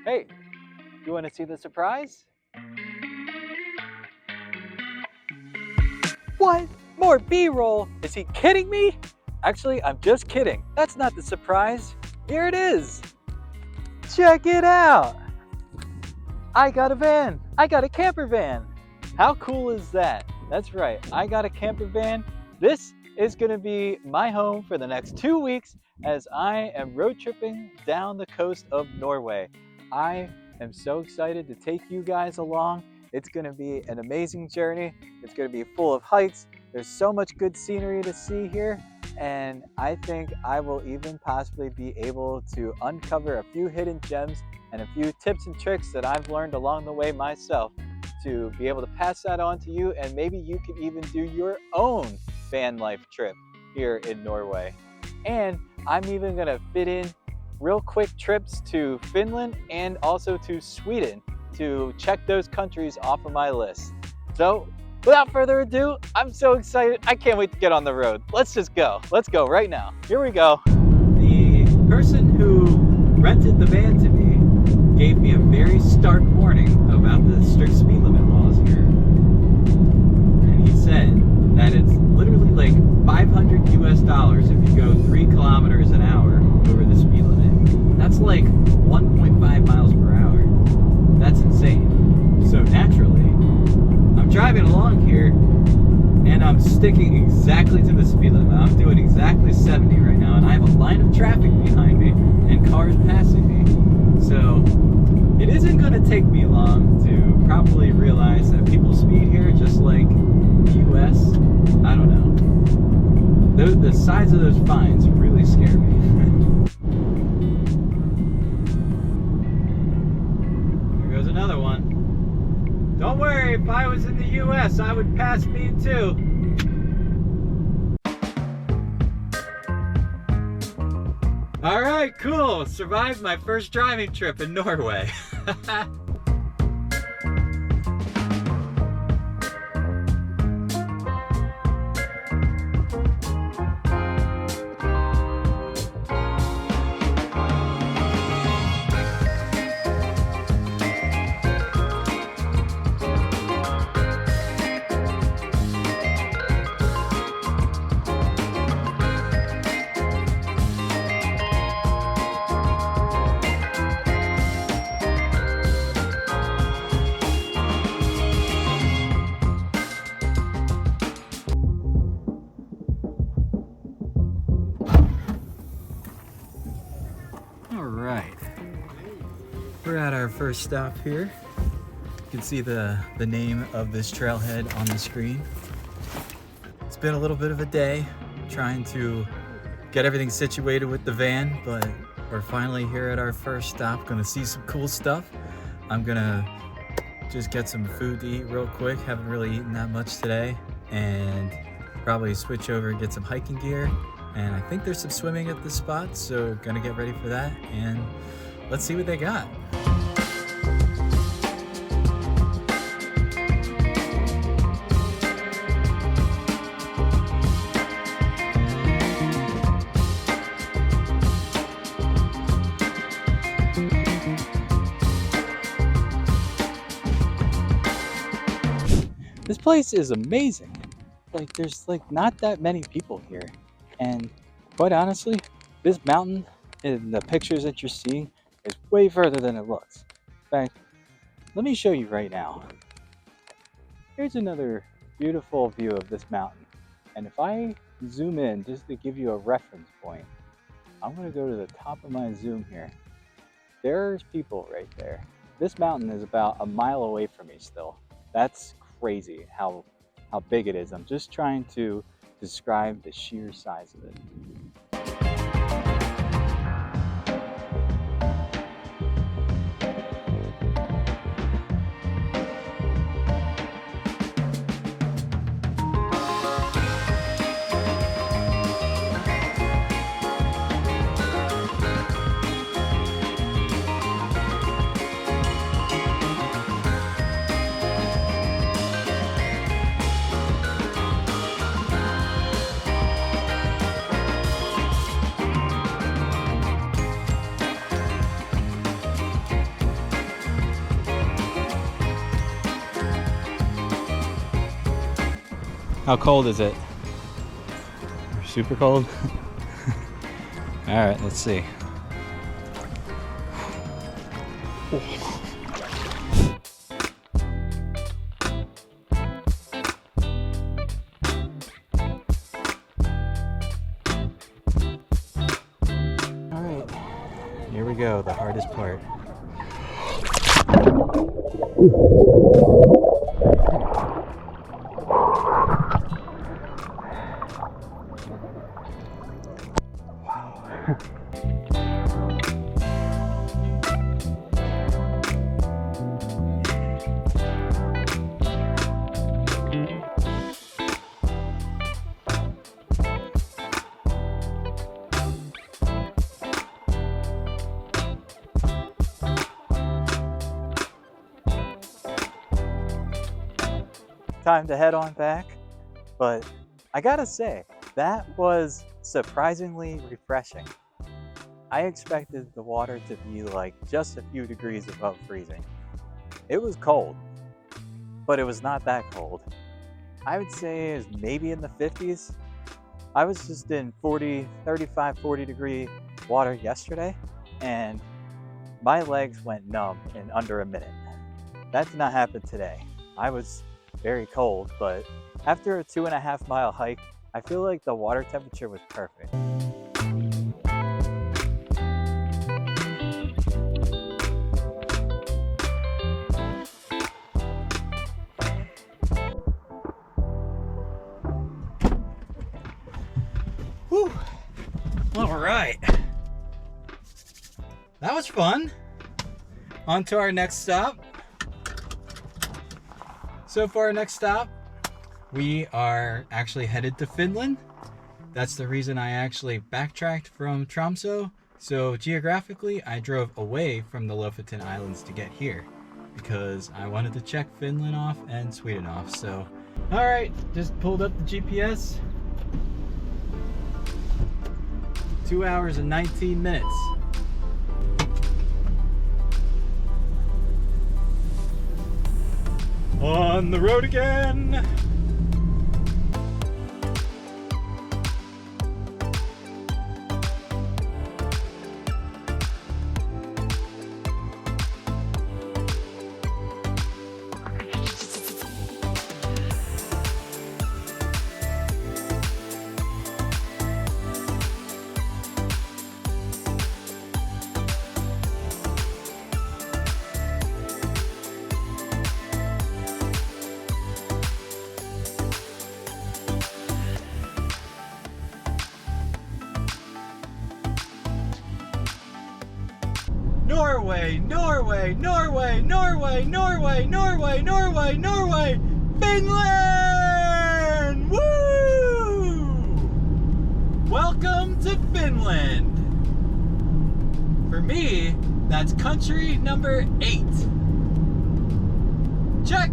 Hey, you want to see the surprise? What? More B-roll? Is he kidding me? Actually, I'm just kidding. That's not the surprise. Here it is. Check it out. I got a van. I got a camper van. How cool is that? That's right. I got a camper van. This is going to be my home for the next 2 weeks as I am road tripping down the coast of Norway. I am so excited to take you guys along. It's going to be an amazing journey. It's going to be full of hikes. There's so much good scenery to see here. And I think I will even possibly be able to uncover a few hidden gems and a few tips and tricks that I've learned along the way myself to be able to pass that on to you. And maybe you could even do your own van life trip here in Norway. And I'm even going to fit in real quick trips to Finland and also to Sweden to check those countries off of my list. So without further ado, I'm so excited. I can't wait to get on the road. Let's just go. Let's go right now. Here we go. The person who rented the van to me gave me a very stark warning about the strict speed limit laws here. And he said that it's literally like $500 if you go 3 kilometers an hour over the speed limit. That's like 1.5 miles per hour. That's insane. So naturally, I'm driving along here and I'm sticking exactly to the speed limit. I'm doing exactly 70 right now, and I have a line of traffic behind me and cars passing me. So it isn't going to take me long to probably realize that people speed here just like the US. I don't know. The size of those fines really scare me. Here goes another one. Don't worry, if I was in the US, I would pass speed too. Alright, cool. Survived my first driving trip in Norway. Alright, we're at our first stop here. You can see the name of this trailhead on the screen. It's been a little bit of a day trying to get everything situated with the van, but we're finally here at our first stop. Gonna see some cool stuff. I'm gonna just get some food to eat real quick. Haven't really eaten that much today, and probably switch over and get some hiking gear. And I think there's some swimming at this spot, so gonna get ready for that, and let's see what they got. This place is amazing. Like, there's like not that many people here. And quite honestly, this mountain in the pictures that you're seeing is way further than it looks. In fact, let me show you right now. Here's another beautiful view of this mountain. And if I zoom in just to give you a reference point, I'm going to go to the top of my zoom here. There's people right there. This mountain is about a mile away from me still. That's crazy how big it is. I'm just trying to describe the sheer size of it. How cold is it? Super cold? All right, let's see. All right, here we go, the hardest part. Time to head on back, but I gotta say, that was surprisingly refreshing. I expected the water to be like just a few degrees above freezing. It was cold, but it was not that cold. I would say it was maybe in the 50s. I was just in 35, 40 degree water yesterday, and my legs went numb in under a minute. That did not happen today. I was very cold, but after a 2.5 mile hike, I feel like the water temperature was perfect. Whew. All right. That was fun. On to our next stop. So for our next stop, we are actually headed to Finland. That's the reason I actually backtracked from Tromsø. So geographically, I drove away from the Lofoten Islands to get here because I wanted to check Finland off and Sweden off. So, all right, just pulled up the GPS. 2 hours and 19 minutes. On the road again. Norway, Norway, Norway, Norway, Norway, Norway, Norway, Norway, Finland! Woo! Welcome to Finland. For me, that's country number 8. Check!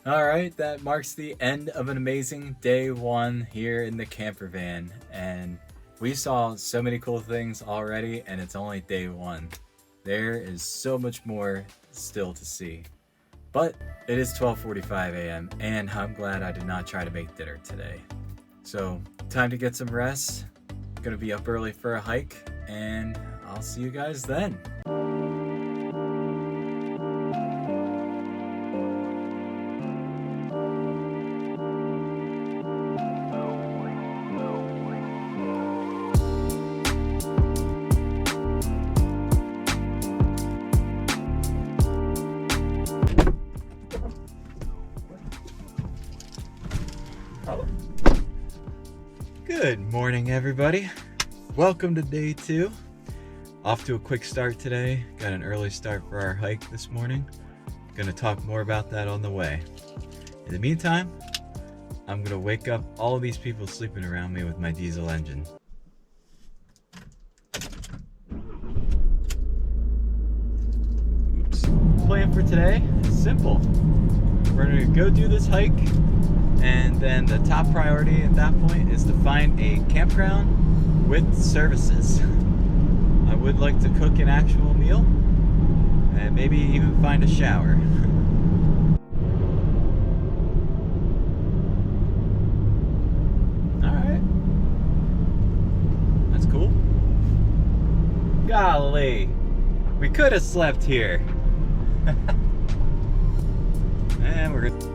All right, that marks the end of an amazing day 1 here in the camper van, and we saw so many cool things already, and it's only day 1. There is so much more still to see. But it is 12:45 a.m. and I'm glad I did not try to make dinner today. So time to get some rest. Gonna be up early for a hike, and I'll see you guys then. Good morning, everybody. Welcome to day 2. Off to a quick start today. Got an early start for our hike this morning. Gonna talk more about that on the way. In the meantime, I'm gonna wake up all of these people sleeping around me with my diesel engine. Oops. Plan for today is simple. We're gonna go do this hike, and then the top priority at that point is to find a campground with services. I would like to cook an actual meal and maybe even find a shower. Golly, we could have slept here. And we're good.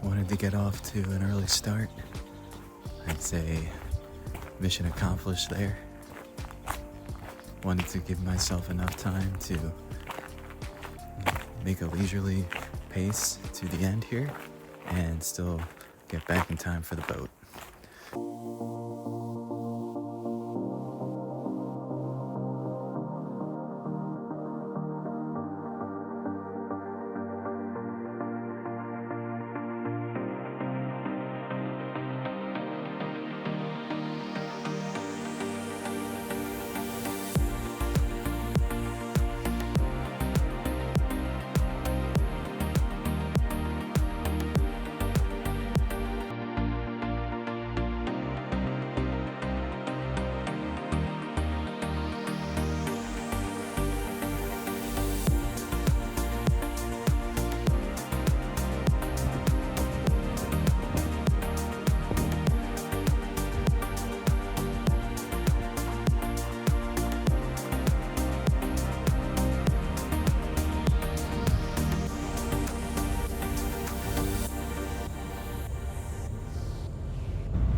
Wanted to get off to an early start. I'd say mission accomplished there. Wanted to give myself enough time to make a leisurely pace to the end here and still get back in time for the boat.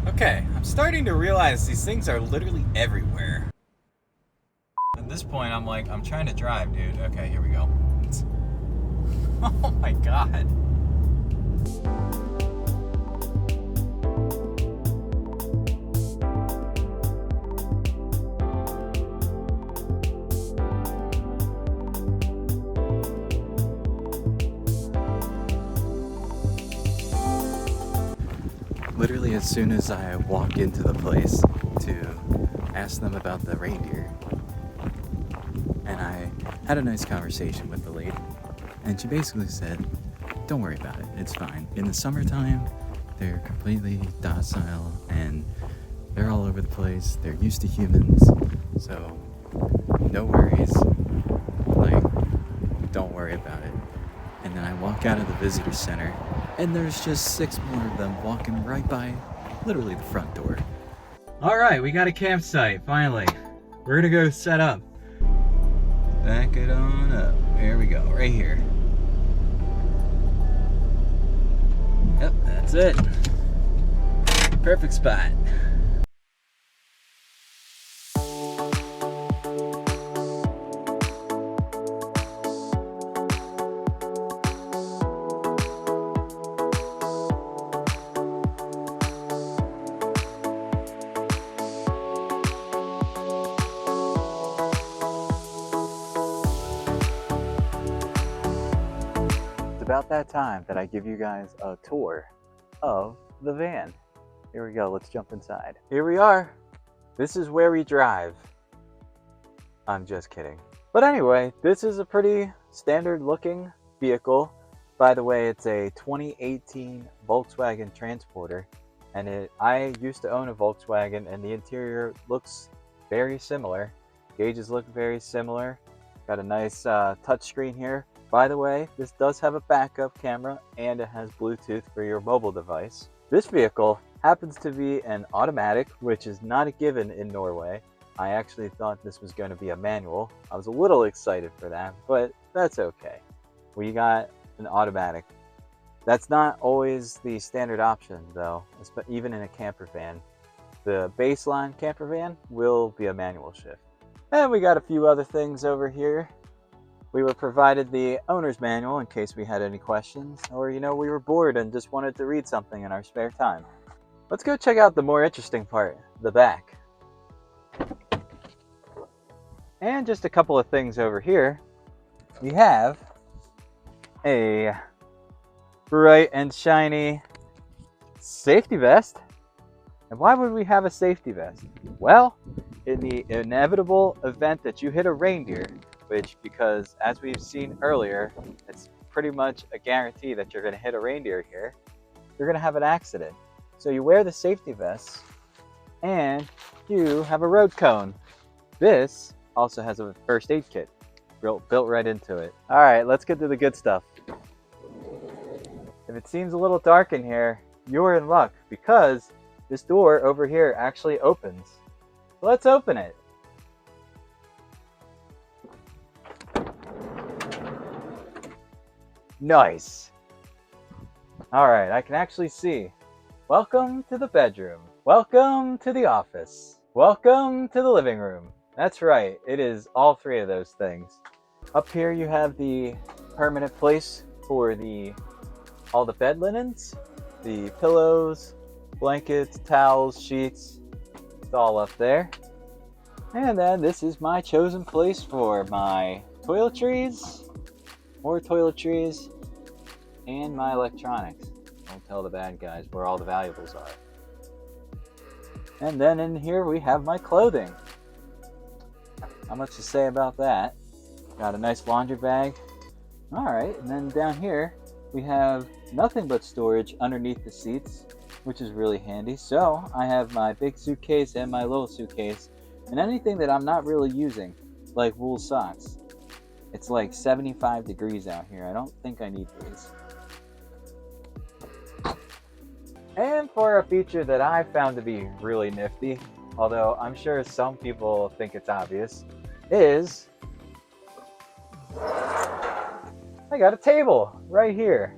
Okay, I'm starting to realize these things are literally everywhere. At this point, I'm trying to drive, dude. Okay, here we go. Oh my god. Literally as soon as I walk into the place to ask them about the reindeer, and I had a nice conversation with the lady, and she basically said, don't worry about it, it's fine. In the summertime, they're completely docile and they're all over the place, they're used to humans, so no worries, like, don't worry about it. And then I walk out of the visitor center, and there's just 6 more of them walking right by literally the front door. All right, we got a campsite, finally. We're gonna go set up. Back it on up. Here we go, right here. Yep, that's it. Perfect spot. About that time that I give you guys a tour of the van. Here we go, let's jump inside. Here we are. This is where we drive. I'm just kidding. But anyway, this is a pretty standard looking vehicle. By the way, it's a 2018 Volkswagen Transporter. And I used to own a Volkswagen, and the interior looks very similar. Gauges look very similar. Got a nice touchscreen here. By the way, this does have a backup camera and it has Bluetooth for your mobile device. This vehicle happens to be an automatic, which is not a given in Norway. I actually thought this was going to be a manual. I was a little excited for that, but that's okay. We got an automatic. That's not always the standard option though, even in a camper van. The baseline camper van will be a manual shift. And we got a few other things over here. We were provided the owner's manual in case we had any questions, or we were bored and just wanted to read something in our spare time. Let's go check out the more interesting part, the back. And just a couple of things over here. We have a bright and shiny safety vest. And why would we have a safety vest? Well, in the inevitable event that you hit a reindeer which, because as we've seen earlier, it's pretty much a guarantee that you're going to hit a reindeer here. You're going to have an accident. So you wear the safety vest and you have a road cone. This also has a first aid kit built right into it. All right, let's get to the good stuff. If it seems a little dark in here, you're in luck because this door over here actually opens. So let's open it. Nice. All right, I can actually see. Welcome to the bedroom. Welcome to the office. Welcome to the living room. That's right, it is all three of those things. Up here you have the permanent place for all the bed linens, the pillows, blankets, towels, sheets. It's all up there. And then this is my chosen place for my toiletries, more toiletries, and my electronics. Don't tell the bad guys where all the valuables are. And then in here we have my clothing. Not much to say about that. Got a nice laundry bag. Alright, and then down here we have nothing but storage underneath the seats, which is really handy. So I have my big suitcase and my little suitcase, and anything that I'm not really using, like wool socks. It's like 75 degrees out here. I don't think I need these. And for a feature that I found to be really nifty, although I'm sure some people think it's obvious, is I got a table right here.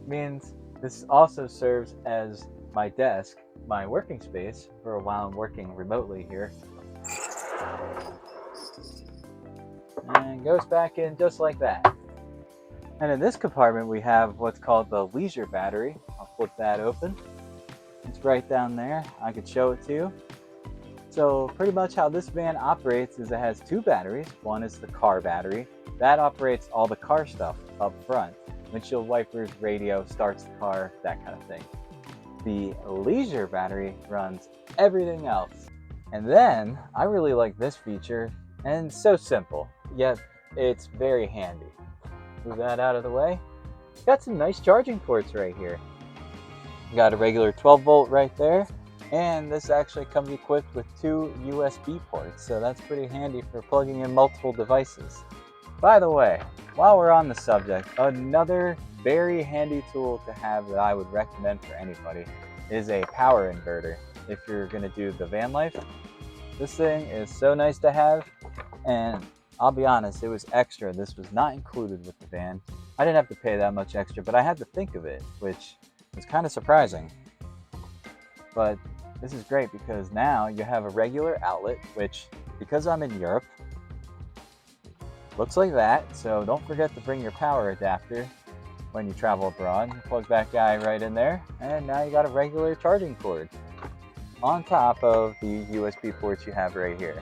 Means this also serves as my desk, my working space for while I'm working remotely here. And goes back in just like that. And in this compartment we have what's called the leisure battery. I'll flip that open. It's right down there. I could show it to you. So pretty much how this van operates is it has two batteries. One is the car battery. That operates all the car stuff up front. Windshield wipers, radio, starts the car, that kind of thing. The leisure battery runs everything else. And then I really like this feature, and it's so simple, yet it's very handy. Move that out of the way. Got some nice charging ports right here. Got a regular 12 volt right there, and this actually comes equipped with two USB ports, so that's pretty handy for plugging in multiple devices. By the way, while we're on the subject, another very handy tool to have that I would recommend for anybody is a power inverter. If you're going to do the van life, this thing is so nice to have, and I'll be honest, it was extra. This was not included with the van. I didn't have to pay that much extra, but I had to think of it, which was kind of surprising. But this is great because now you have a regular outlet, which, because I'm in Europe, looks like that. So don't forget to bring your power adapter when you travel abroad. Plug that guy right in there, and now you got a regular charging cord on top of the USB ports you have right here.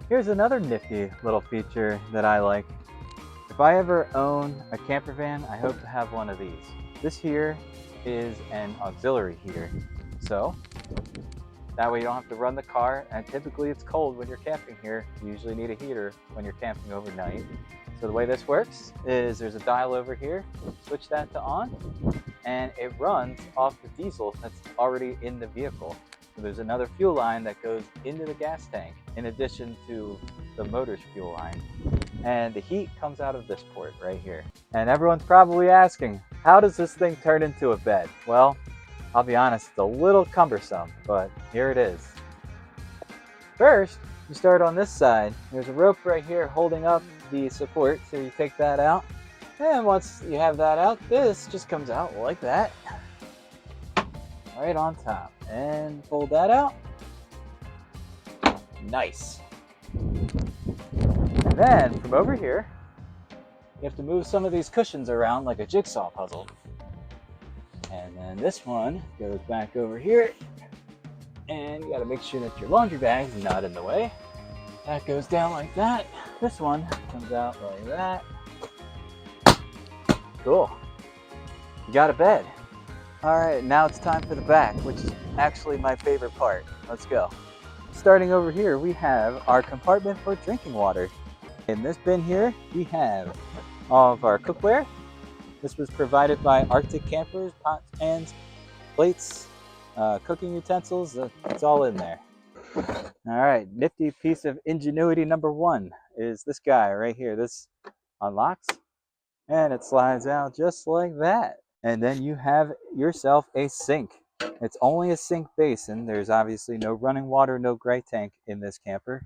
Here's another nifty little feature that I like. If I ever own a camper van, I hope to have one of these. This here is an auxiliary heater. So that way you don't have to run the car, and typically it's cold when you're camping here. You usually need a heater when you're camping overnight. So the way this works is there's a dial over here, switch that to on, and it runs off the diesel that's already in the vehicle. So there's another fuel line that goes into the gas tank in addition to the motor's fuel line. And the heat comes out of this port right here. And everyone's probably asking, how does this thing turn into a bed? Well, I'll be honest, it's a little cumbersome, but here it is. First, you start on this side. There's a rope right here holding up the support, so you take that out. And once you have that out, this just comes out like that, right on top. And fold that out. Nice. And then from over here, you have to move some of these cushions around like a jigsaw puzzle. And then this one goes back over here. And you gotta make sure that your laundry bag's not in the way. That goes down like that. This one comes out like that. Cool. You got a bed. All right, now it's time for the back, which is actually my favorite part. Let's go. Starting over here, we have our compartment for drinking water. In this bin here, we have all of our cookware. This was provided by Arctic campers, pots, pans, plates, cooking utensils. It's all in there. All right, nifty piece of ingenuity number one is this guy right here. This unlocks and it slides out just like that. And then you have yourself a sink. It's only a sink basin. There's obviously no running water, no gray tank in this camper,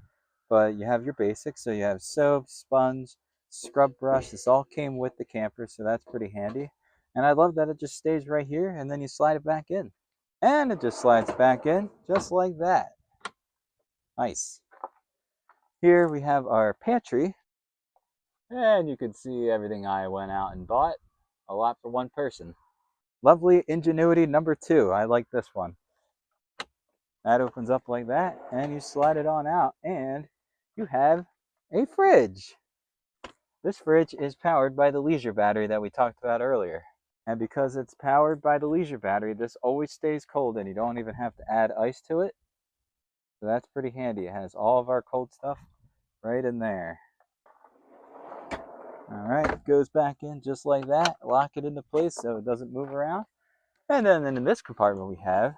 but you have your basics. So you have soap, sponge, scrub brush. This all came with the camper, so that's pretty handy. And I love that it just stays right here and then you slide it back in. And it just slides back in just like that. Nice. Here we have our pantry. And you can see everything I went out and bought. A lot for one person. Lovely ingenuity number two. I like this one. That opens up like that, and you slide it on out, and you have a fridge. This fridge is powered by the leisure battery that we talked about earlier. And because it's powered by the leisure battery, this always stays cold, and you don't even have to add ice to it. So that's pretty handy. It has all of our cold stuff right in there. All right, it goes back in just like that. Lock it into place so it doesn't move around. And then in this compartment we have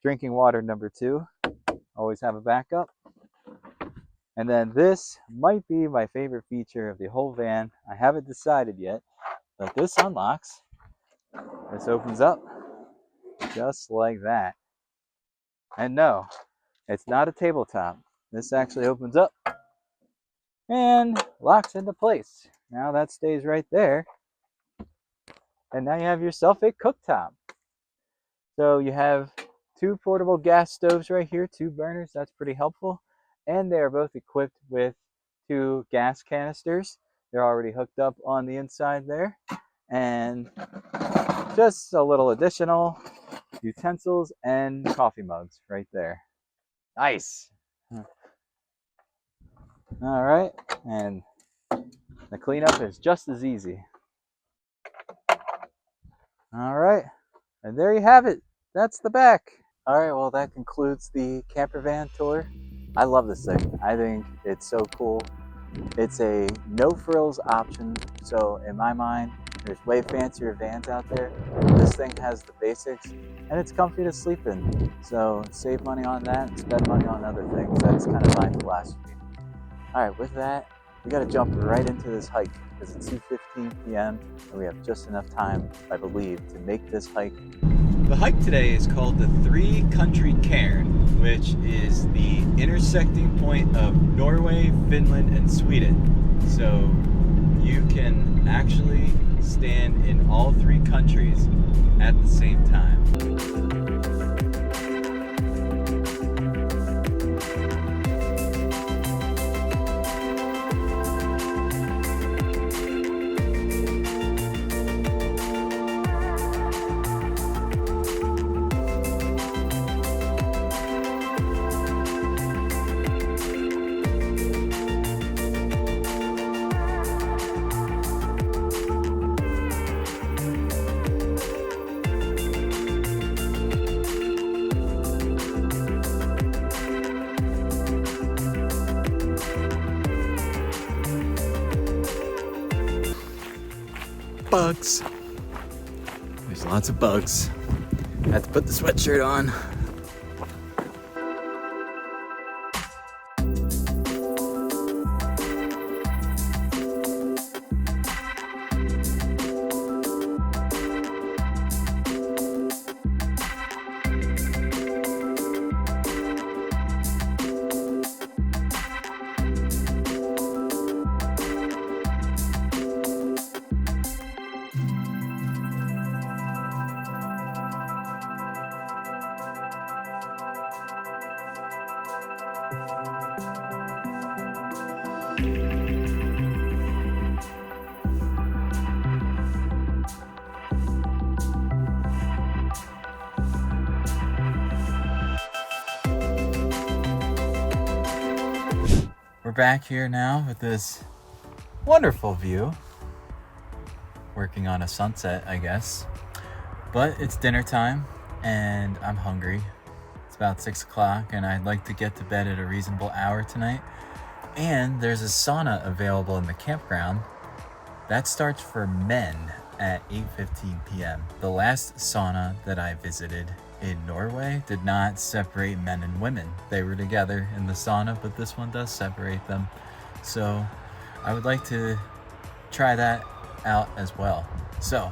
drinking water number two. Always have a backup. And then this might be my favorite feature of the whole van. I haven't decided yet, but this unlocks. This opens up just like that. And no, it's not a tabletop. This actually opens up and locks into place. Now that stays right there. And now you have yourself a cooktop. So you have two portable gas stoves right here, 2 burners. That's pretty helpful. And they're both equipped with 2 gas canisters. They're already hooked up on the inside there. And just a little additional utensils and coffee mugs right there. Nice. All right. And the cleanup is just as easy. All right, and there you have it. That's the back. All right, well, that concludes the camper van tour. I love this thing. I think it's so cool. It's a no frills option. So in my mind, there's way fancier vans out there. This thing has the basics and it's comfy to sleep in. So save money on that and spend money on other things. That's kind of my philosophy. All right, with that, we got to jump right into this hike because it's 2:15 p.m. and we have just enough time, I believe, to make this hike. The hike today is called the 3 Country Cairn, which is the intersecting point of Norway, Finland, and Sweden. So you can actually stand in all 3 countries at the same time. Bugs. There's lots of bugs. I have to put the sweatshirt on. We're back here now with this wonderful view. Working on a sunset, I guess. But it's dinner time and I'm hungry. It's about 6 o'clock and I'd like to get to bed at a reasonable hour tonight. And there's a sauna available in the campground. That starts for men at 8:15 p.m. The last sauna that I visited in Norway did not separate men and women. They were together in the sauna, but this one does separate them. So I would like to try that out as well. So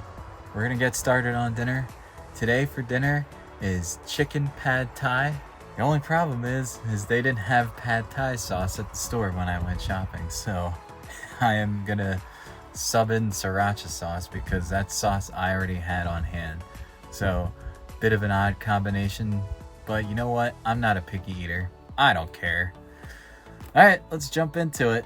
we're gonna get started on dinner. Today for dinner is chicken pad thai. The only problem is they didn't have pad thai sauce at the store when I went shopping. So I am gonna sub in sriracha sauce because that sauce I already had on hand. So bit of an odd combination, but you know what? I'm not a picky eater. I don't care. All right, let's jump into it.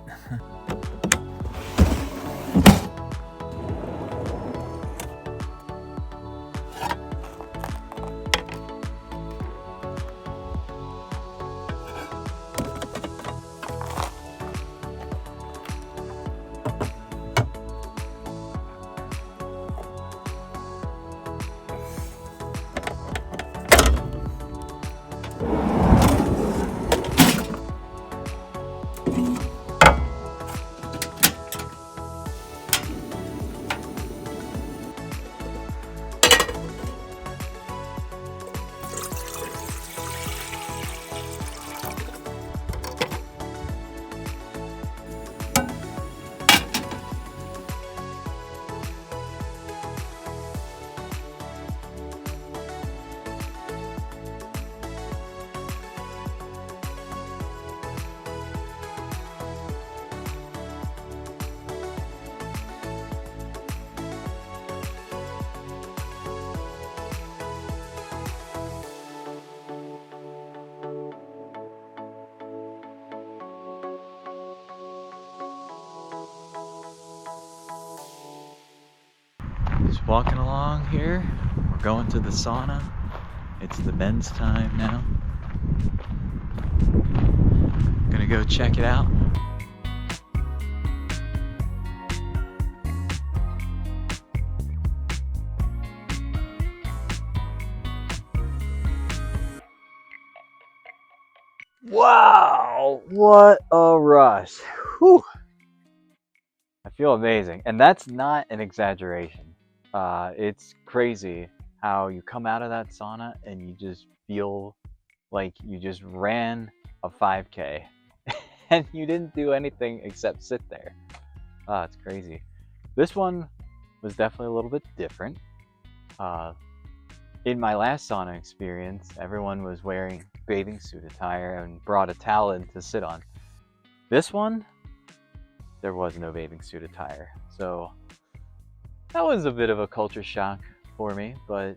Just walking along here. We're going to the sauna. It's the men's time now. Gonna go check it out. Wow, what a rush. Whew. I feel amazing. And that's not an exaggeration. It's crazy how you come out of that sauna and you just feel like you just ran a 5K and you didn't do anything except sit there. It's crazy. This one was definitely a little bit different. In my last sauna experience, everyone was wearing bathing suit attire and brought a towel in to sit on. This one, there was no bathing suit attire. So that was a bit of a culture shock for me, but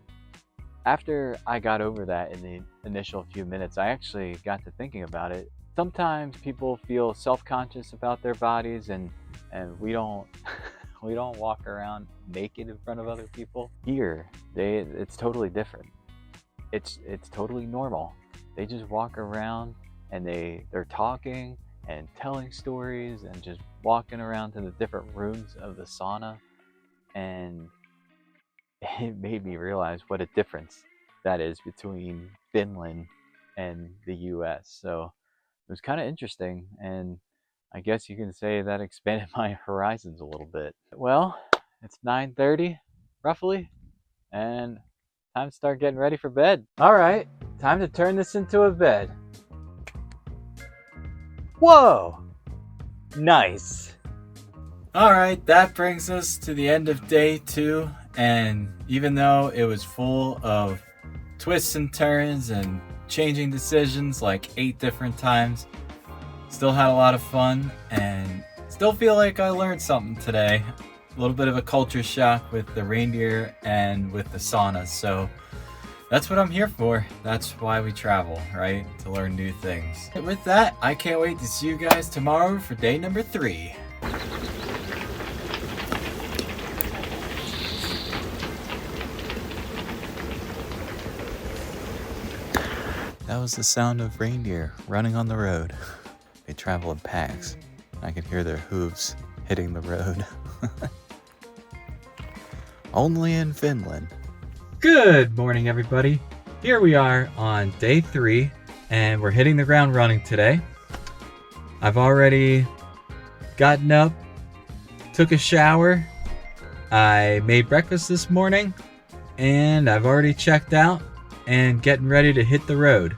after I got over that in the initial few minutes, I actually got to thinking about it. Sometimes people feel self-conscious about their bodies and we don't we don't walk around naked in front of other people. Here, it's totally different. It's totally normal. They just walk around and they're talking and telling stories and just walking around to the different rooms of the sauna. And it made me realize what a difference that is between Finland and the US. So it was kind of interesting, and I guess you can say that expanded my horizons a little bit. Well, it's 9:30 roughly, and time to start getting ready for bed. All right, time to turn this into a bed. Whoa, nice. All right, that brings us to the end of day 2. And even though it was full of twists and turns and changing decisions like 8 different times, still had a lot of fun and still feel like I learned something today. A little bit of a culture shock with the reindeer and with the sauna. So that's what I'm here for. That's why we travel, right? To learn new things. And with that, I can't wait to see you guys tomorrow for day number 3. That was the sound of reindeer running on the road. They travel in packs. I could hear their hooves hitting the road. Only in Finland. Good morning, everybody. Here we are on day 3, and we're hitting the ground running today. I've already gotten up, took a shower, I made breakfast this morning, and I've already checked out and getting ready to hit the road.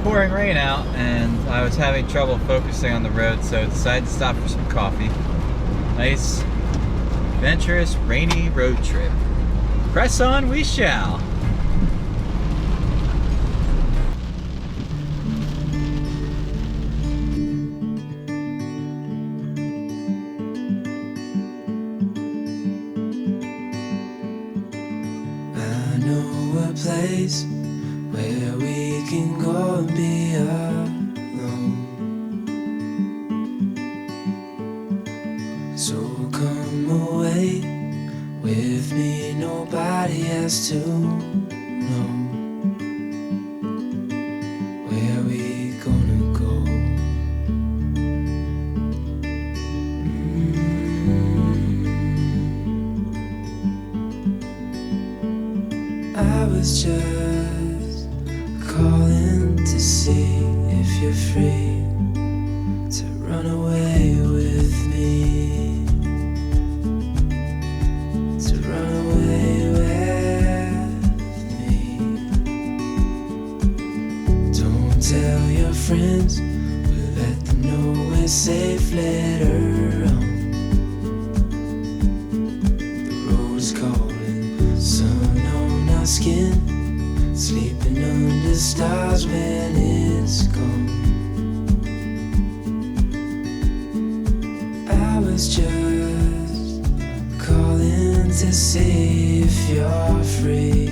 Pouring rain out and I was having trouble focusing on the road, so I decided to stop for some coffee. Nice, adventurous, rainy road trip. Press on we shall. I know a place where we can go and be alone. So come away with me, nobody has to know where we gonna go. I was just calling to see if you're free to run away with me, to run away with me. Don't tell your friends, we'll let them know we're safe later on. The road's calling, sun on our skin, sleeping under stars when it's gone. I was just calling to see if you're free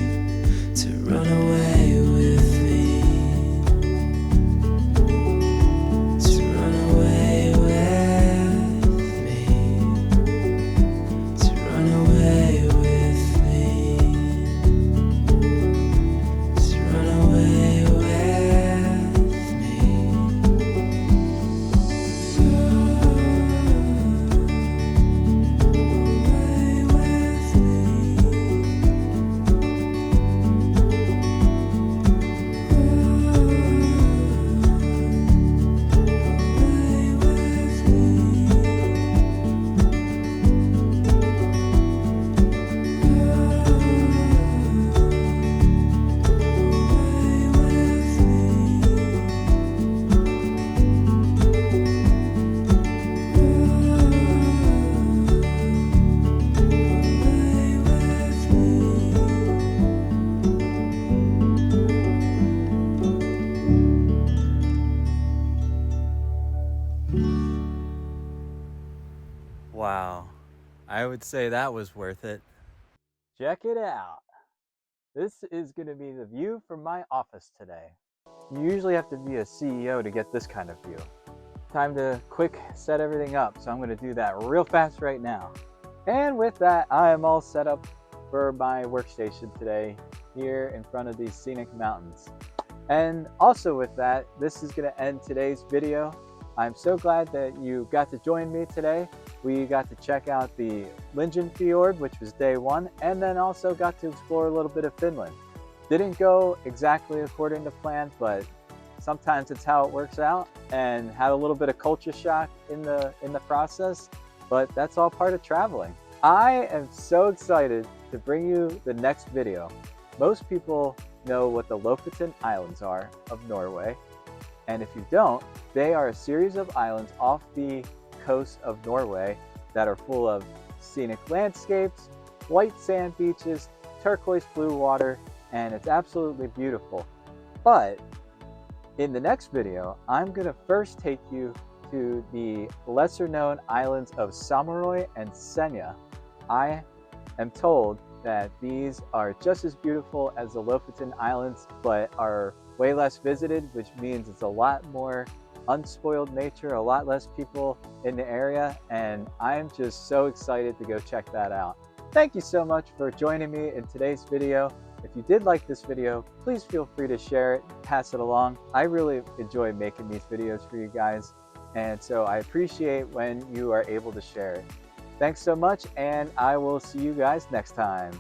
to run away with me, to run away with me, to run away with me, to run away with me. Wow, I would say that was worth it. Check it out. This is going to be the view from my office today. You usually have to be a CEO to get this kind of view. Time to quick set everything up, so I'm going to do that real fast right now. And with that, I am all set up for my workstation today here in front of these scenic mountains. And also with that, this is going to end today's video. I'm so glad that you got to join me today. We got to check out the Lingen Fjord, which was day one, and then also got to explore a little bit of Finland. Didn't go exactly according to plan, but sometimes it's how it works out, and had a little bit of culture shock in the process, but that's all part of traveling. I am so excited to bring you the next video. Most people know what the Lofoten Islands are of Norway, and if you don't, they are a series of islands off the coast of Norway that are full of scenic landscapes, white sand beaches, turquoise blue water, and it's absolutely beautiful. But in the next video, I'm going to first take you to the lesser known islands of Samaroy and Senja. I am told that these are just as beautiful as the Lofoten Islands, but are way less visited, which means it's a lot more unspoiled nature, a lot less people in the area, and I'm just so excited to go check that out. Thank you so much for joining me in today's video. If you did like this video, please feel free to share it, pass it along. I really enjoy making these videos for you guys, and so I appreciate when you are able to share it. Thanks so much, and I will see you guys next time.